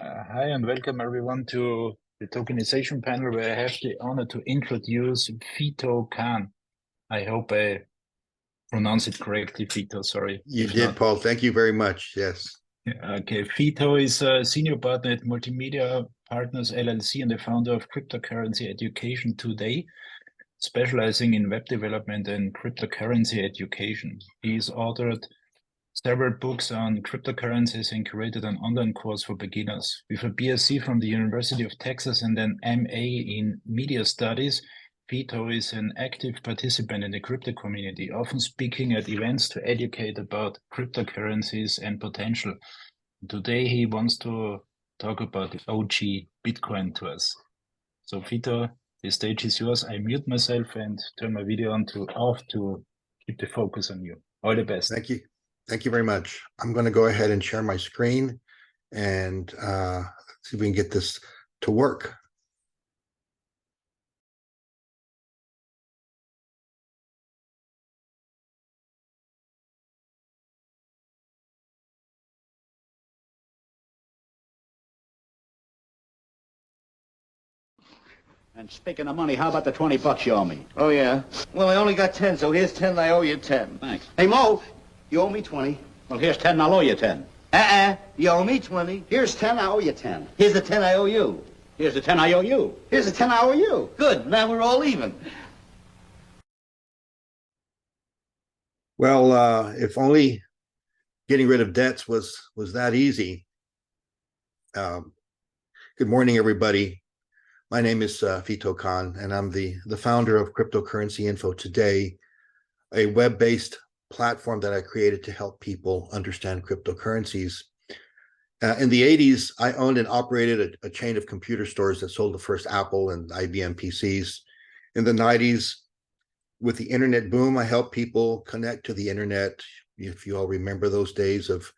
Hi and welcome everyone to the tokenization panel where I have the honor to introduce Fito Khan. I hope I pronounce it correctly, Fito, sorry You if did, not. Paul. Thank you very much. Yes. Okay, Fito is a senior partner at Multimedia Partners LLC and the founder of Cryptocurrency Education Today, specializing in web development and cryptocurrency education. He's authored several books on cryptocurrencies and created an online course for beginners. With a BSc from the University of Texas and an MA in Media Studies, Fito is an active participant in the crypto community, often speaking at events to educate about cryptocurrencies and potential. Today, he wants to talk about the OG Bitcoin to us. So, Fito, the stage is yours. I mute myself and turn my video on to off to keep the focus on you. All the best. Thank you. Thank you very much. I'm going to go ahead and share my screen and see if we can get this to work. And speaking of money, how about the $20 you owe me? Oh, yeah? Well, I only got 10, so here's 10, I owe you 10. Thanks. Hey, Mo, you owe me 20. Well, here's 10, and I'll owe you 10. You owe me 20. Here's 10, I owe you 10. Here's the 10 I owe you. Here's the 10 I owe you. Here's the 10 I owe you. Good, now we're all even. Well, if only getting rid of debts was that easy. Good morning, everybody. My name is Fito Khan, and I'm the founder of Cryptocurrency Info Today, a web-based platform that I created to help people understand cryptocurrencies. In the 80s, I owned and operated a chain of computer stores that sold the first Apple and IBM PCs. In the 90s, with the internet boom, I helped people connect to the internet. If you all remember those days of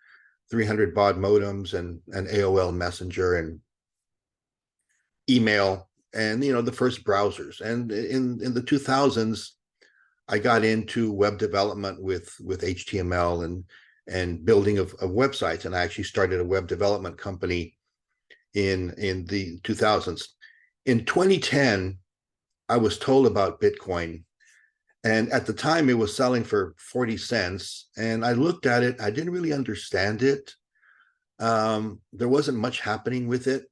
300 baud modems and AOL Messenger and email, and the first browsers. And in the 2000s, I got into web development with HTML and building of websites, and I actually started a web development company in the 2000s. In 2010, I was told about Bitcoin, and at the time it was selling for 40 cents, and I looked at it. I didn't really understand it. There wasn't much happening with it.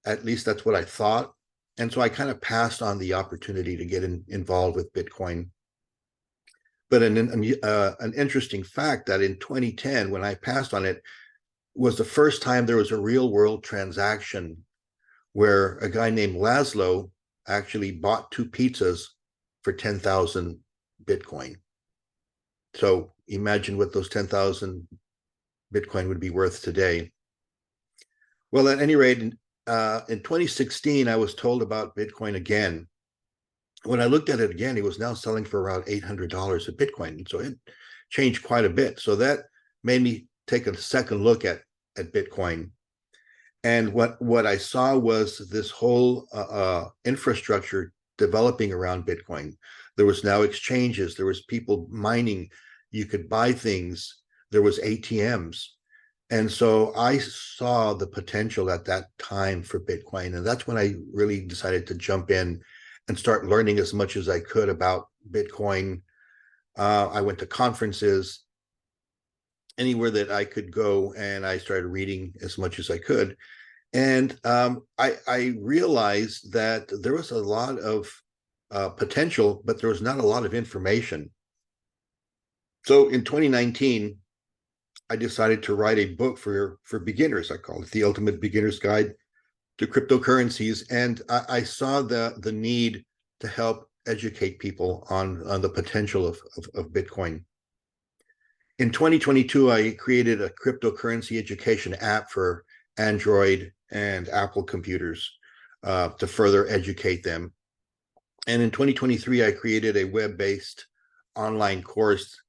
At least that's what I thought. And so I kind of passed on the opportunity to get involved with Bitcoin. But an interesting fact that in 2010, when I passed on it, was the first time there was a real world transaction where a guy named Laszlo actually bought 2 pizzas for 10,000 Bitcoin. So imagine what those 10,000 Bitcoin would be worth today. Well, at any rate, in 2016, I was told about Bitcoin again. When I looked at it again, it was now selling for around $800 a Bitcoin. So it changed quite a bit. So that made me take a second look at Bitcoin. And what I saw was this whole infrastructure developing around Bitcoin. There was now exchanges. There was people mining. You could buy things. There was ATMs. And so I saw the potential at that time for Bitcoin. And that's when I really decided to jump in and start learning as much as I could about Bitcoin. I went to conferences, anywhere that I could go, and I started reading as much as I could. And I realized that there was a lot of potential, but there was not a lot of information. So in 2019, I decided to write a book for beginners. I call it The Ultimate Beginner's Guide to Cryptocurrencies. And I saw the need to help educate people on the potential of Bitcoin. In 2022, I created a cryptocurrency education app for Android and Apple computers to further educate them. And in 2023, I created a web-based online course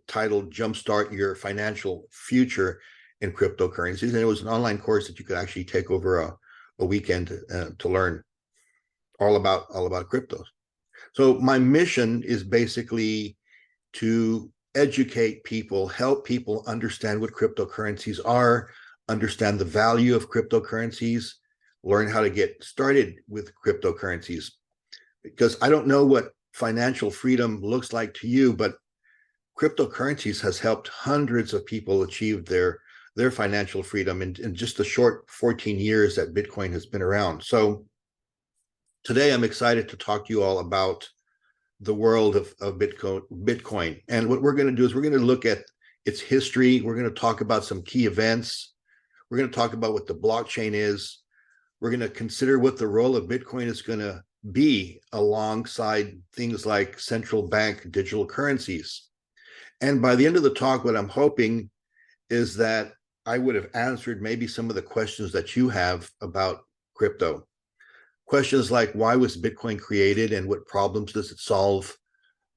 titled Jumpstart Your Financial Future in Cryptocurrencies. And it was an online course that you could actually take over a weekend to learn all about cryptos. So my mission is basically to educate people, help people understand what cryptocurrencies are, understand the value of cryptocurrencies, learn how to get started with cryptocurrencies. Because I don't know what financial freedom looks like to you, but cryptocurrencies has helped hundreds of people achieve their financial freedom in just the short 14 years that Bitcoin has been around. So today I'm excited to talk to you all about the world of Bitcoin. And what we're going to do is we're going to look at its history. We're going to talk about some key events. We're going to talk about what the blockchain is. We're going to consider what the role of Bitcoin is going to be alongside things like central bank digital currencies. And by the end of the talk, what I'm hoping is that I would have answered maybe some of the questions that you have about crypto. Questions like, why was Bitcoin created and what problems does it solve?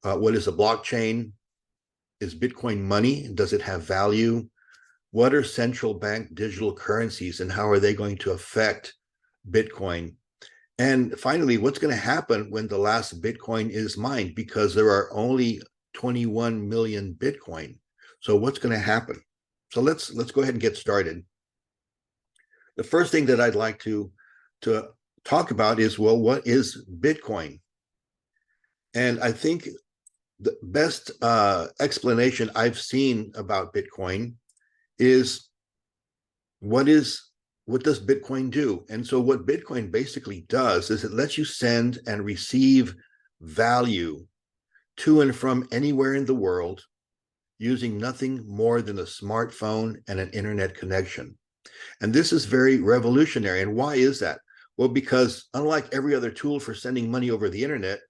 What is a blockchain? Is Bitcoin money? Does it have value? What are central bank digital currencies and how are they going to affect Bitcoin? And finally, what's going to happen when the last Bitcoin is mined? Because there are only 21 million Bitcoin. So what's going to happen? So let's go ahead and get started. The first thing that I'd like to talk about is, well, what is Bitcoin? And I think the best explanation I've seen about Bitcoin is what does Bitcoin do? And so what Bitcoin basically does is it lets you send and receive value to and from anywhere in the world using nothing more than a smartphone and an internet connection. And this is very revolutionary. And why is that? Well, because unlike every other tool for sending money over the internet,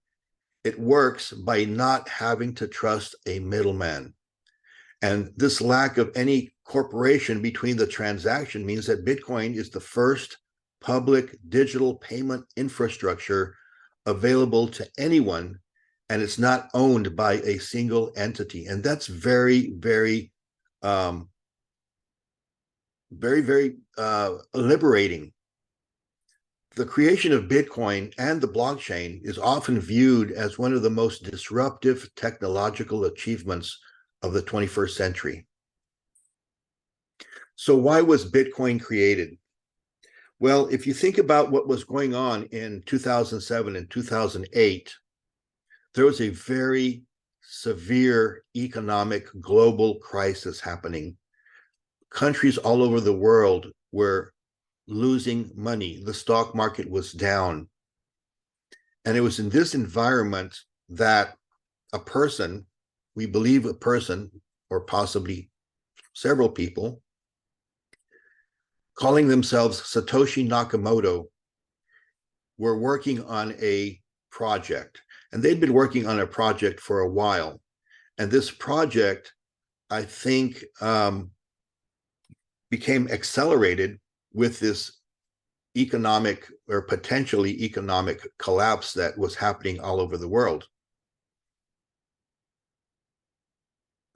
it works by not having to trust a middleman. And this lack of any corporation between the transaction means that Bitcoin is the first public digital payment infrastructure available to anyone, and it's not owned by a single entity. And that's very, very, very liberating. The creation of Bitcoin and the blockchain is often viewed as one of the most disruptive technological achievements of the 21st century. So why was Bitcoin created? Well, if you think about what was going on in 2007 and 2008, there was a very severe economic global crisis happening. Countries all over the world were losing money. The stock market was down. And it was in this environment that a person, we believe a person, or possibly several people, calling themselves Satoshi Nakamoto, were working on a project. And they'd been working on a project for a while. And this project, I think, became accelerated with this economic or potentially economic collapse that was happening all over the world.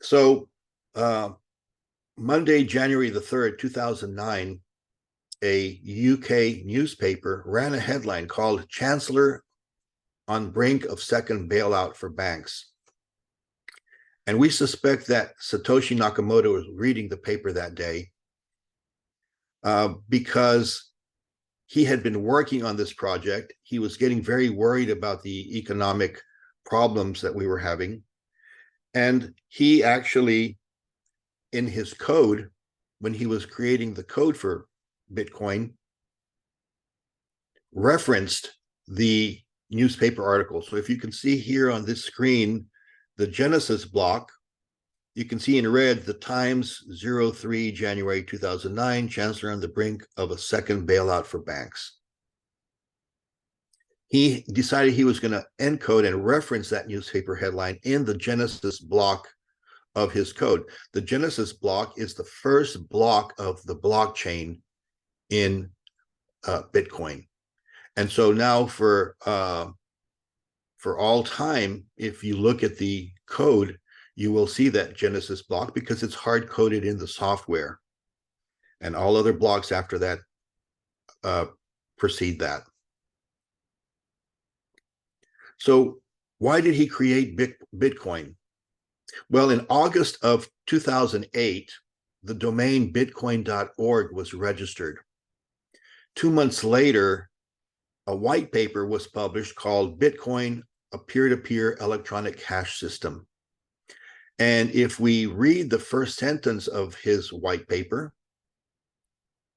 So Monday, January the 3rd, 2009, a UK newspaper ran a headline called "Chancellor on Brink of Second Bailout for Banks." And we suspect that Satoshi Nakamoto was reading the paper that day because he had been working on this project. He was getting very worried about the economic problems that we were having. And he actually, in his code, when he was creating the code for Bitcoin, referenced the newspaper article. So if you can see here on this screen, the Genesis block, you can see in red the Times 03 January 2009, Chancellor on the brink of a second bailout for banks. He decided he was going to encode and reference that newspaper headline in the Genesis block of his code. The Genesis block is the first block of the blockchain in Bitcoin. And so now for all time, if you look at the code, you will see that Genesis block because it's hard-coded in the software. And all other blocks after that precede that. So why did he create Bitcoin? Well, in August of 2008, the domain bitcoin.org was registered. 2 months later, a white paper was published called Bitcoin, a peer-to-peer electronic cash system. And if we read the first sentence of his white paper,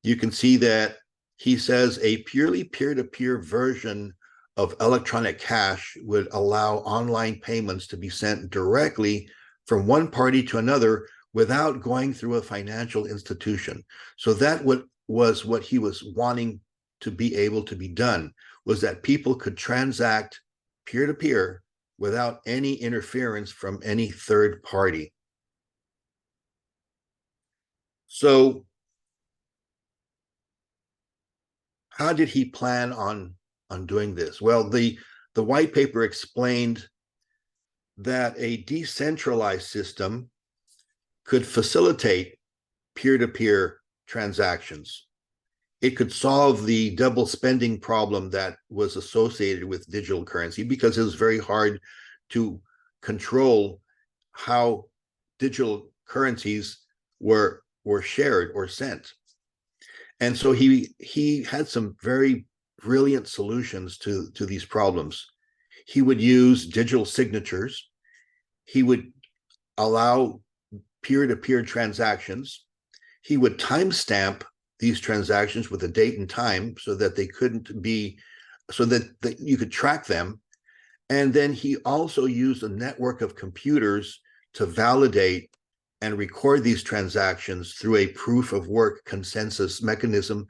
you can see that he says a purely peer-to-peer version of electronic cash would allow online payments to be sent directly from one party to another without going through a financial institution. So that was what he was wanting to be able to be done, was that people could transact peer-to-peer without any interference from any third party. So how did he plan on doing this? Well, the white paper explained that a decentralized system could facilitate peer-to-peer transactions. It could solve the double spending problem that was associated with digital currency, because it was very hard to control how digital currencies were shared or sent. And so he had some very brilliant solutions to these problems. He would use digital signatures. He would allow peer-to-peer transactions. He would timestamp these transactions with a date and time so that they couldn't be, so that you could track them. And then he also used a network of computers to validate and record these transactions through a proof of work consensus mechanism.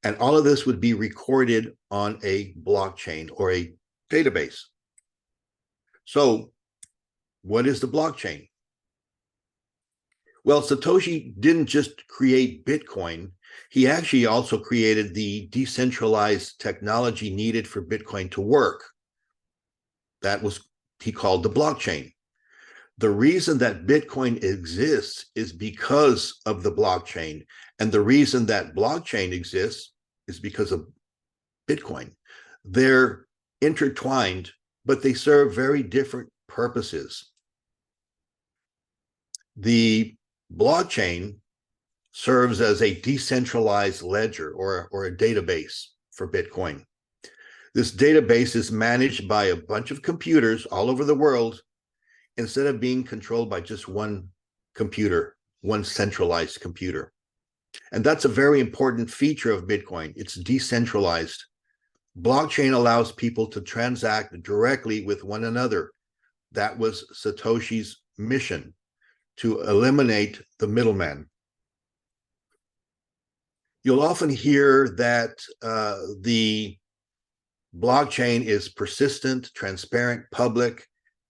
And all of this would be recorded on a blockchain or a database. So what is the blockchain? Well, Satoshi didn't just create Bitcoin. He actually also created the decentralized technology needed for Bitcoin to work. That was, he called the blockchain. The reason that Bitcoin exists is because of the blockchain. And the reason that blockchain exists is because of Bitcoin. They're intertwined, but they serve very different purposes. The blockchain serves as a decentralized ledger or a database for Bitcoin. This database is managed by a bunch of computers all over the world instead of being controlled by just one computer, one centralized computer. And that's a very important feature of Bitcoin. It's decentralized. Blockchain allows people to transact directly with one another. That was Satoshi's mission, to eliminate the middleman. You'll often hear that the blockchain is persistent, transparent, public,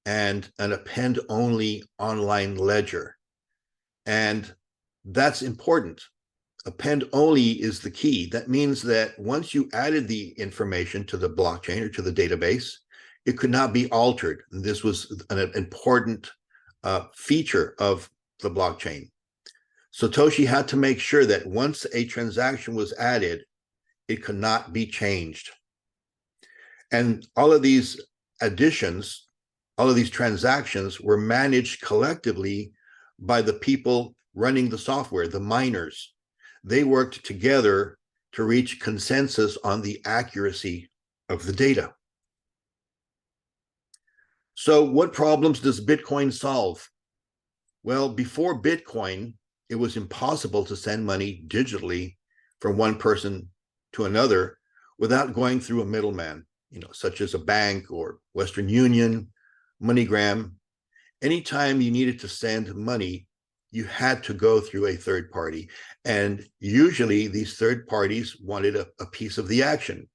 and an append-only online ledger. And that's important. Append-only is the key. That means that once you added the information to the blockchain or to the database, it could not be altered. And this was an important feature of the blockchain. Satoshi had to make sure that once a transaction was added, it could not be changed. And all of these additions, all of these transactions were managed collectively by the people running the software, the miners. They worked together to reach consensus on the accuracy of the data. So what problems does Bitcoin solve? Well, before Bitcoin, it was impossible to send money digitally from one person to another without going through a middleman, such as a bank or Western Union, MoneyGram. Anytime you needed to send money, you had to go through a third party. And usually these third parties wanted a piece of the action.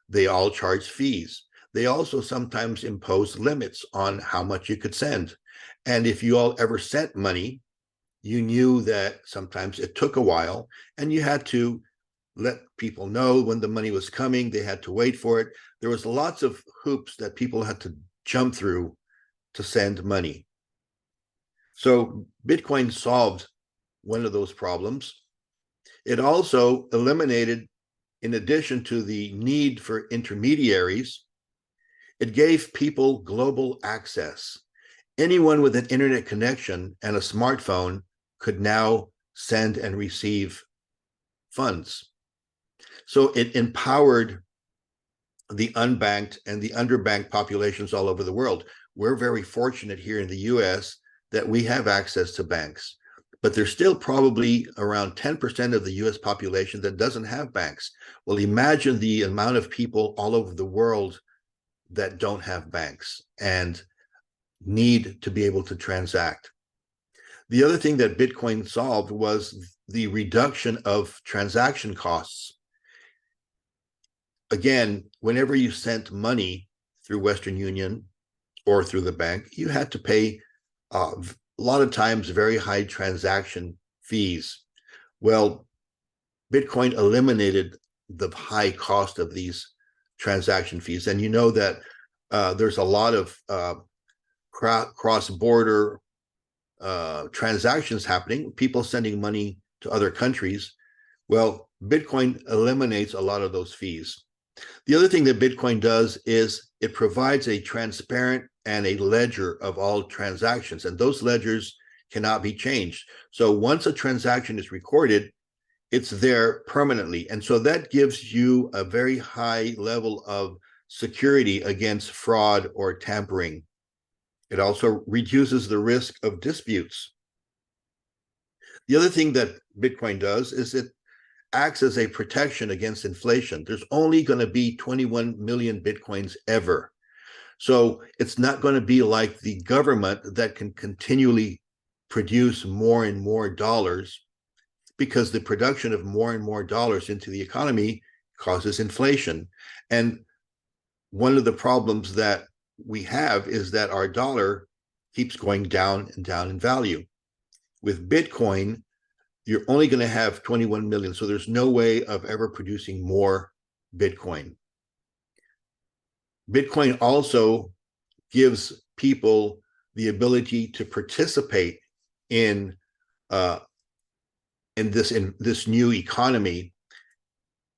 They all charged fees. They also sometimes imposed limits on how much you could send. And if you all ever sent money, you knew that sometimes it took a while, and you had to let people know when the money was coming. They had to wait for it. There was lots of hoops that people had to jump through to send money. So Bitcoin solved one of those problems. It also eliminated, in addition to the need for intermediaries, it gave people global access. Anyone with an internet connection and a smartphone could now send and receive funds. So it empowered the unbanked and the underbanked populations all over the world. We're very fortunate here in the US that we have access to banks, but there's still probably around 10% of the US population that doesn't have banks. Well, imagine the amount of people all over the world that don't have banks and need to be able to transact. The other thing that Bitcoin solved was the reduction of transaction costs. Again, whenever you sent money through Western Union or through the bank, you had to pay a lot of times very high transaction fees. Well, Bitcoin eliminated the high cost of these transaction fees. And you know that there's a lot of cross-border transactions happening, people sending money to other countries. Well, Bitcoin eliminates a lot of those fees. The other thing that Bitcoin does is it provides a transparent and a ledger of all transactions, and those ledgers cannot be changed. So once a transaction is recorded, it's there permanently. And so that gives you a very high level of security against fraud or tampering. It also reduces the risk of disputes. The other thing that Bitcoin does is it acts as a protection against inflation. There's only going to be 21 million Bitcoins ever. So it's not going to be like the government that can continually produce more and more dollars, because the production of more and more dollars into the economy causes inflation. And one of the problems that we have is that our dollar keeps going down and down in value. With Bitcoin, you're only going to have 21 million. So there's no way of ever producing more Bitcoin. Bitcoin also gives people the ability to participate in this new economy.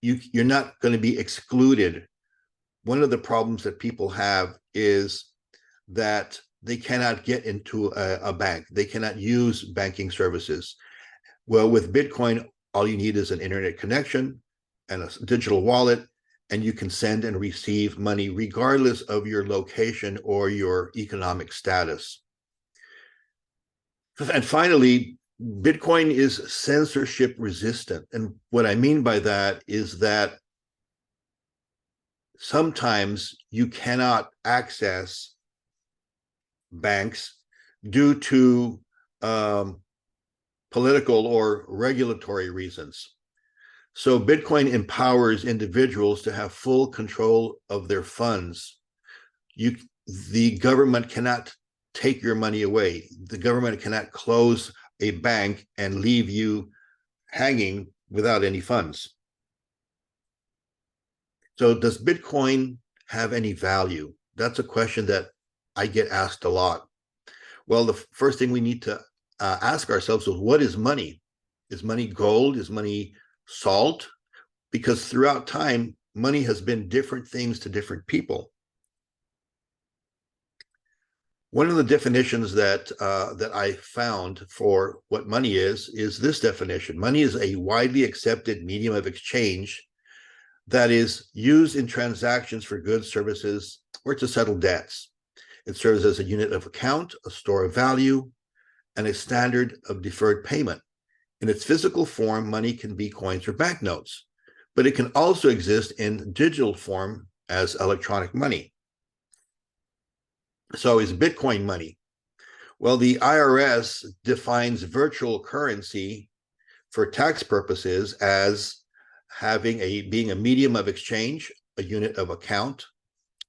You're not going to be excluded. One of the problems that people have is that they cannot get into a bank. They cannot use banking services. Well, with Bitcoin, all you need is an internet connection and a digital wallet, and you can send and receive money regardless of your location or your economic status. And finally, Bitcoin is censorship resistant. And what I mean by that is that sometimes you cannot access banks due to political or regulatory reasons. So Bitcoin empowers individuals to have full control of their funds. The government cannot take your money away. The government cannot close a bank and leave you hanging without any funds. So does Bitcoin have any value? That's a question that I get asked a lot. Well, the first thing we need to ask ourselves is, what is money? Is money gold? Is money salt? Because throughout time, money has been different things to different people. One of the definitions that I found for what money is this definition. Money is a widely accepted medium of exchange that is used in transactions for goods, services, or to settle debts. It serves as a unit of account, a store of value, and a standard of deferred payment. In its physical form, money can be coins or banknotes, but it can also exist in digital form as electronic money. So is Bitcoin money? Well, the IRS defines virtual currency for tax purposes as being a medium of exchange, a unit of account,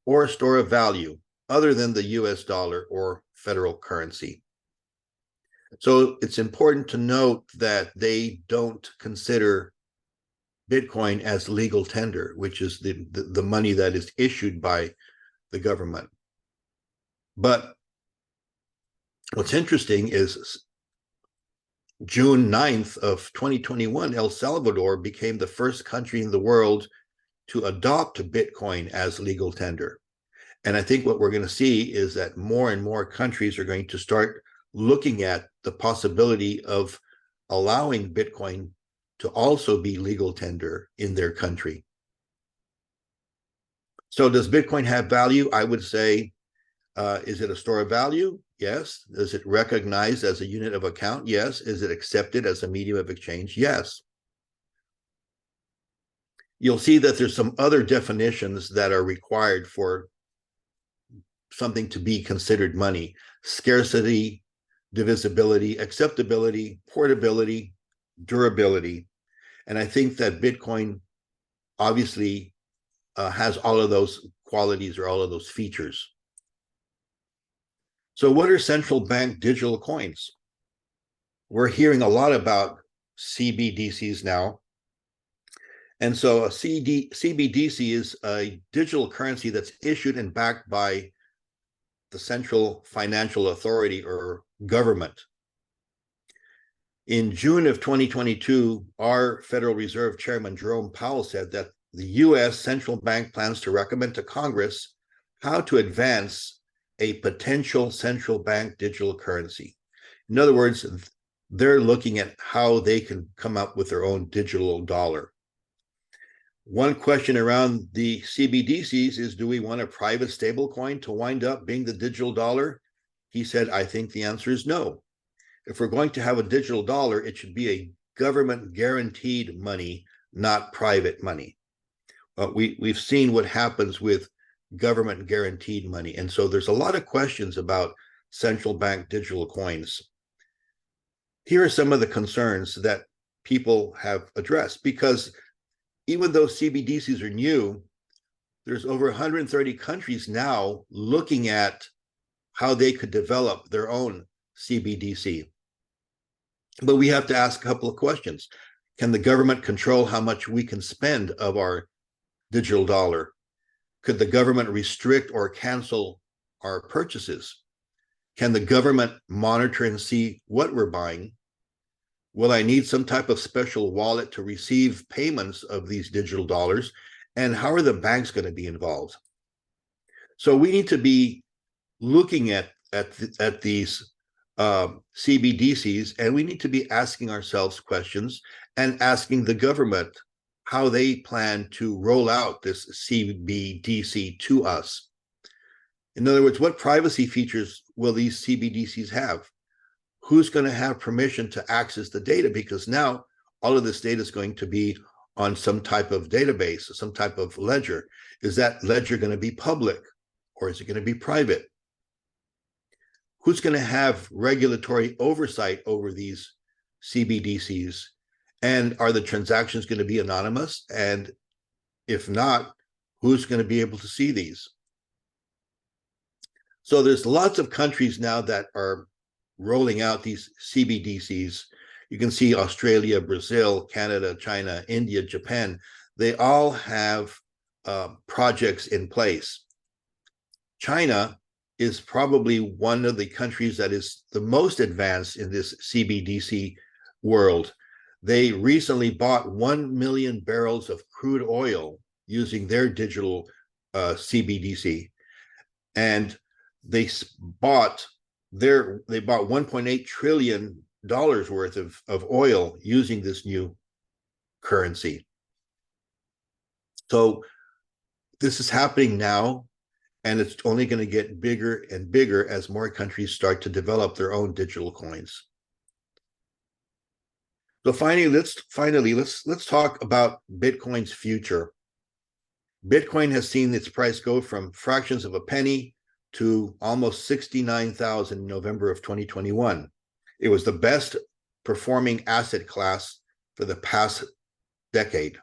or a store of value other than the US dollar or federal currency. So it's important to note that they don't consider Bitcoin as legal tender, which is the money that is issued by the government. But what's interesting is June 9th of 2021, El Salvador became the first country in the world to adopt Bitcoin as legal tender. And I think what we're going to see is that more and more countries are going to start looking at the possibility of allowing Bitcoin to also be legal tender in their country. So does Bitcoin have value? I would say, is it a store of value? Yes. Is it recognized as a unit of account? Yes. Is it accepted as a medium of exchange? Yes. You'll see that there's some other definitions that are required for something to be considered money: scarcity, divisibility, acceptability, portability, durability. And I think that Bitcoin obviously has all of those qualities or all of those features. So what are central bank digital coins? We're hearing a lot about CBDCs now. And so a CBDC is a digital currency that's issued and backed by the central financial authority or government. In June of 2022, our Federal Reserve Chairman Jerome Powell said that the US central bank plans to recommend to Congress how to advance a potential central bank digital currency. In other words, they're looking at how they can come up with their own digital dollar. One question around the CBDCs is, do we want a private stablecoin to wind up being the digital dollar? He said, I think the answer is no. If we're going to have a digital dollar, it should be a government guaranteed money, not private money. We've seen what happens with government guaranteed money. And so there's a lot of questions about central bank digital coins. Here are some of the concerns that people have addressed, because even though CBDCs are new, there's over 130 countries now looking at how they could develop their own CBDC. But we have to ask a couple of questions. Can the government control how much we can spend of our digital dollar? Could the government restrict or cancel our purchases? Can the government monitor and see what we're buying? Will I need some type of special wallet to receive payments of these digital dollars? And how are the banks going to be involved? So we need to be looking at these CBDCs, and we need to be asking ourselves questions and asking the government how they plan to roll out this CBDC to us. In other words, what privacy features will these CBDCs have? Who's going to have permission to access the data? Because now all of this data is going to be on some type of database, some type of ledger. Is that ledger going to be public, or is it going to be private? Who's going to have regulatory oversight over these CBDCs? And are the transactions going to be anonymous? And if not, who's going to be able to see these? So there's lots of countries now that are rolling out these CBDCs. You can see Australia, Brazil, Canada, China, India, Japan. They all have projects in place. China is probably one of the countries that is the most advanced in this CBDC world. They recently bought 1 million barrels of crude oil using their digital CBDC, and they bought $1.8 trillion worth of oil using this new currency. So this is happening now, and it's only going to get bigger and bigger as more countries start to develop their own digital coins. So finally, let's talk about Bitcoin's future. Bitcoin has seen its price go from fractions of a penny to almost 69,000 in November of 2021. It was the best performing asset class for the past decade,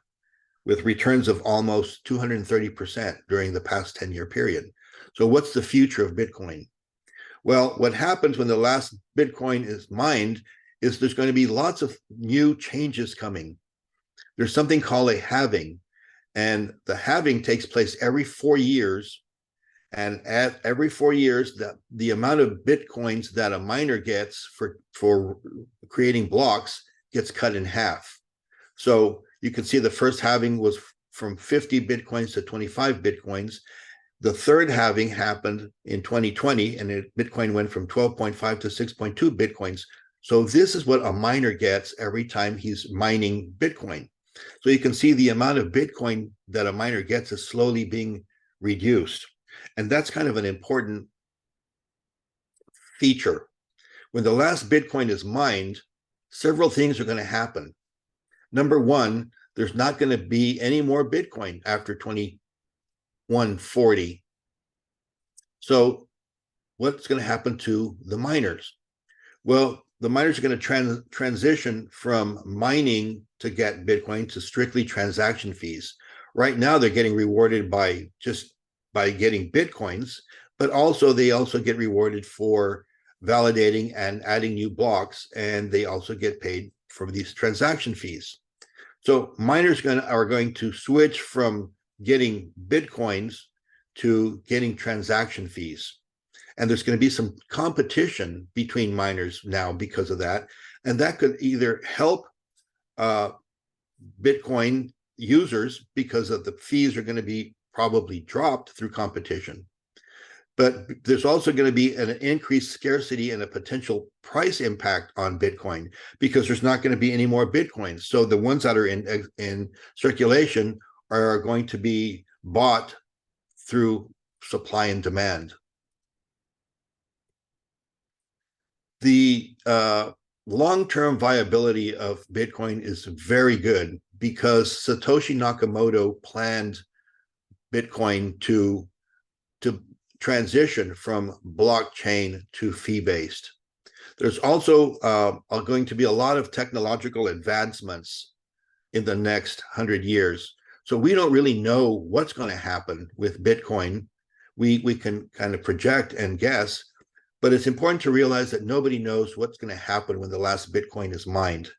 with returns of almost 230% during the past 10-year period. So what's the future of Bitcoin? Well, what happens when the last Bitcoin is mined is there's going to be lots of new changes coming. There's something called a halving, and the halving takes place every 4 years. And at every 4 years, the amount of Bitcoins that a miner gets for creating blocks gets cut in half. So you can see the first halving was from 50 Bitcoins to 25 Bitcoins. The third halving happened in 2020, and Bitcoin went from 12.5 to 6.2 Bitcoins. So this is what a miner gets every time he's mining Bitcoin. So you can see the amount of Bitcoin that a miner gets is slowly being reduced. And that's kind of an important feature. When the last Bitcoin is mined, several things are going to happen. Number one, there's not going to be any more Bitcoin after 2140. So what's going to happen to the miners? Well, the miners are going to transition from mining to get Bitcoin to strictly transaction fees. Right now, they're getting rewarded by getting Bitcoins, but also they also get rewarded for validating and adding new blocks, and they also get paid for these transaction fees. So miners are going to switch from getting Bitcoins to getting transaction fees. And there's going to be some competition between miners now because of that. And that could either help Bitcoin users because of the fees are going to be probably dropped through competition. But there's also going to be an increased scarcity and a potential price impact on Bitcoin because there's not going to be any more Bitcoins. So the ones that are in circulation are going to be bought through supply and demand. The long-term viability of Bitcoin is very good because Satoshi Nakamoto planned Bitcoin to transition from blockchain to fee-based. There's also going to be a lot of technological advancements in the next 100 years. So we don't really know what's going to happen with Bitcoin. We can kind of project and guess, but it's important to realize that nobody knows what's going to happen when the last Bitcoin is mined.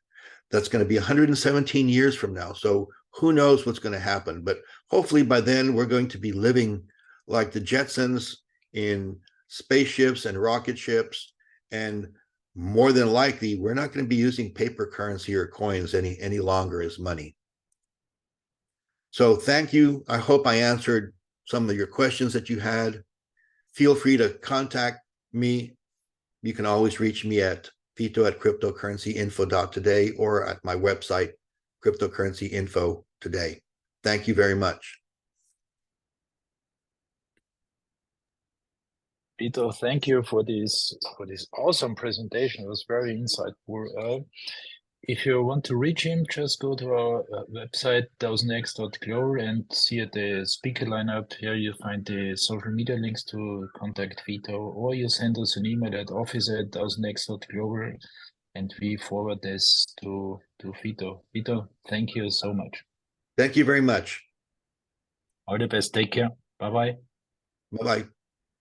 That's going to be 117 years from now. So who knows what's going to happen? But hopefully by then we're going to be living like the Jetsons in spaceships and rocket ships, and more than likely we're not going to be using paper currency or coins any longer as money. So thank you. I hope I answered some of your questions that you had. Feel free to contact me. You can always reach me at vito@cryptocurrencyinfo.today or at my website, cryptocurrencyinfo today. Thank you very much. Vito, thank you for this awesome presentation. It was very insightful. If you want to reach him, just go to our website, DAOsNext.global, and see at the speaker lineup. Here you find the social media links to contact Vito, or you send us an email at office@DAOsNext.global, and we forward this to Vito. Vito, thank you so much. Thank you very much. All the best. Take care. Bye-bye. Bye-bye.